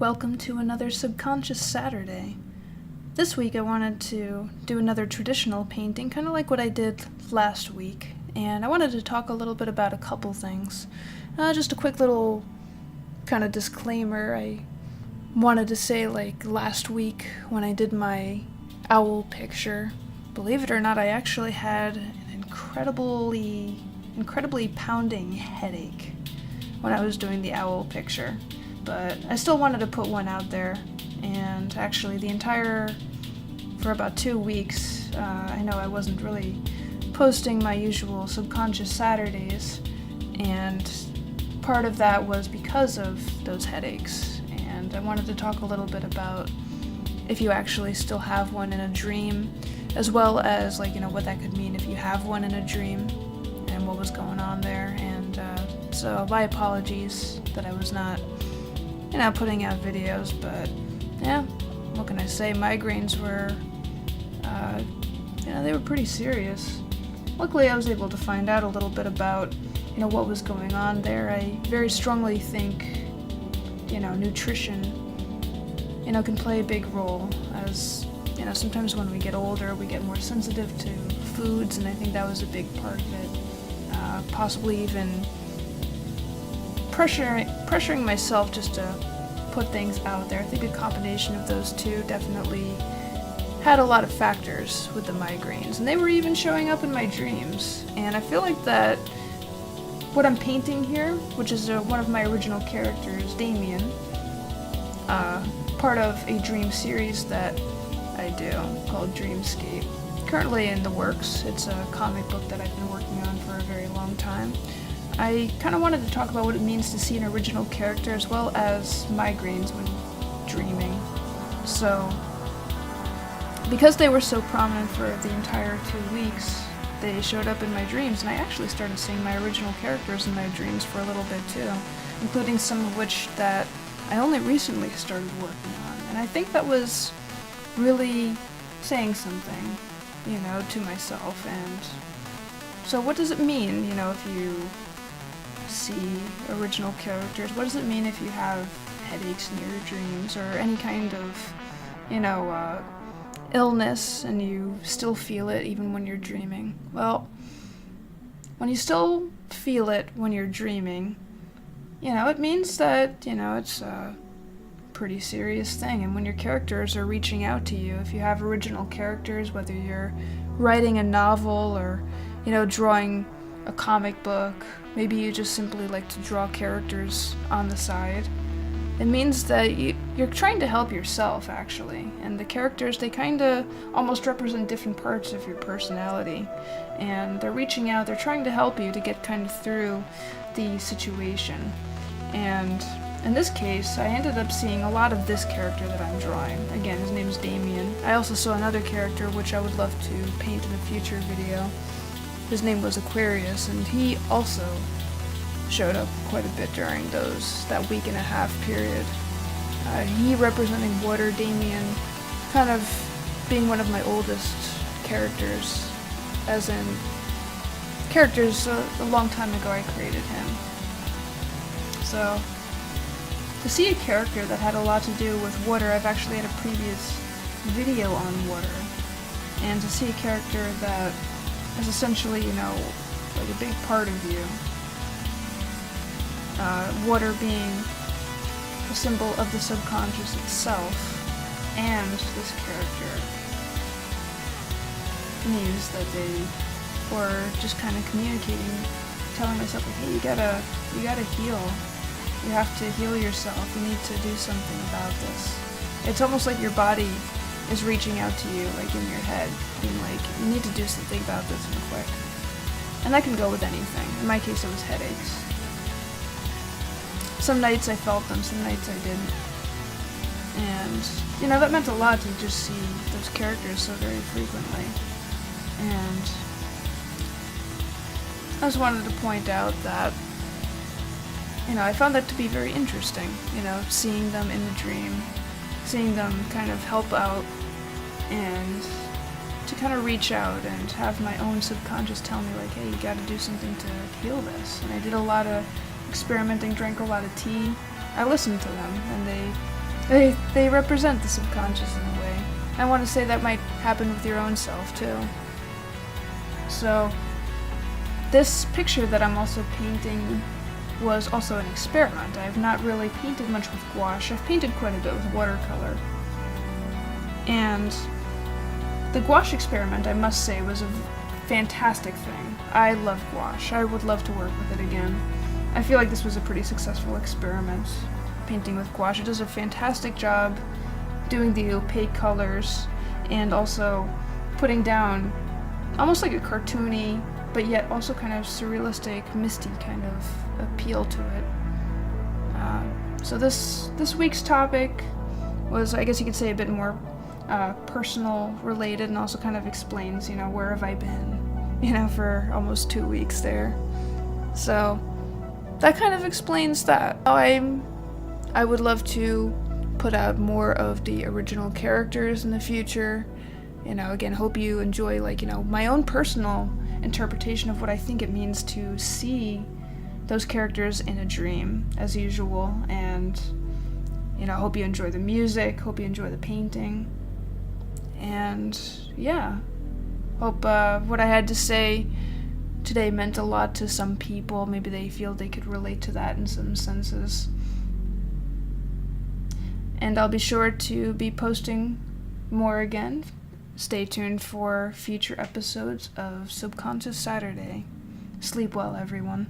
Welcome to another Subconscious Saturday. This week I wanted to do another traditional painting, kind of like what I did last week, and I wanted to talk a little bit about a couple things. Just a quick little kind of disclaimer. I wanted to say, like last week when I did my owl picture, believe it or not, I actually had an incredibly pounding headache when I was doing the owl picture. But I still wanted to put one out there, and actually for about 2 weeks, I know I wasn't really posting my usual Subconscious Saturdays, and part of that was because of those headaches, and I wanted to talk a little bit about if you actually still have one in a dream, as well as what that could mean if you have one in a dream, and what was going on there, and so my apologies that I was not putting out videos, but yeah, what can I say? Migraines were, they were pretty serious. Luckily, I was able to find out a little bit about, what was going on there. I very strongly think, nutrition, can play a big role, as, sometimes when we get older, we get more sensitive to foods, and I think that was a big part of it. Possibly even pressuring myself just to put things out there. I think a combination of those two definitely had a lot of factors with the migraines, and they were even showing up in my dreams. And I feel like that what I'm painting here, which is one of my original characters, Damien, part of a dream series that I do called Dreamscape. Currently in the works. It's a comic book that I've been working on for a very long time. I kind of wanted to talk about what it means to see an original character as well as migraines when dreaming. So, because they were so prominent for the entire 2 weeks, they showed up in my dreams, and I actually started seeing my original characters in my dreams for a little bit too, including some of which that I only recently started working on. And I think that was really saying something, to myself. And so what does it mean, if you see original characters? What does it mean if you have headaches in your dreams, or any kind of, illness, and you still feel it even when you're dreaming? Well, when you still feel it when you're dreaming, it means that, it's a pretty serious thing. And when your characters are reaching out to you, if you have original characters, whether you're writing a novel or, drawing a comic book, maybe you just simply like to draw characters on the side, it means that you're trying to help yourself, actually. And the characters, they kind of almost represent different parts of your personality, and they're reaching out, they're trying to help you to get kind of through the situation. And in this case, I ended up seeing a lot of this character that I'm drawing. Again, his name is Damien. I also saw another character which I would love to paint in a future video. His name was Aquarius, and he also showed up quite a bit during that week and a half period. He representing water, Damien kind of being one of my oldest characters, as in characters a long time ago I created him. So, to see a character that had a lot to do with water, I've actually had a previous video on water, and to see a character that is essentially, like a big part of you. Water being a symbol of the subconscious itself, and this character means that they were just kind of communicating, telling myself, like, hey, you gotta heal. You have to heal yourself. You need to do something about this. It's almost like your body is reaching out to you, like in your head, being like, you need to do something about this real quick. And that can go with anything. In my case, it was headaches. Some nights I felt them, some nights I didn't. And, that meant a lot to just see those characters so very frequently. And I just wanted to point out that, I found that to be very interesting, seeing them in the dream, seeing them kind of help out, and to kind of reach out and have my own subconscious tell me, like, hey, you gotta do something to heal this. And I did a lot of experimenting, drank a lot of tea. I listened to them, and they They represent the subconscious in a way. I want to say that might happen with your own self too. So, this picture that I'm also painting was also an experiment. I have not really painted much with gouache. I've painted quite a bit with watercolor. And the gouache experiment, I must say, was a fantastic thing. I love gouache. I would love to work with it again. I feel like this was a pretty successful experiment, painting with gouache. It does a fantastic job doing the opaque colors and also putting down almost like a cartoony, but yet also kind of surrealistic, misty kind of appeal to it. So this week's topic was, I guess you could say, a bit more personal related, and also kind of explains, where have I been, for almost 2 weeks there. So that kind of explains that. I would love to put out more of the original characters in the future. Again, hope you enjoy, my own personal interpretation of what I think it means to see those characters in a dream, as usual. And, hope you enjoy the music, hope you enjoy the painting. And, yeah. Hope what I had to say today meant a lot to some people. Maybe they feel they could relate to that in some senses. And I'll be sure to be posting more again. Stay tuned for future episodes of Subconscious Saturday. Sleep well, everyone.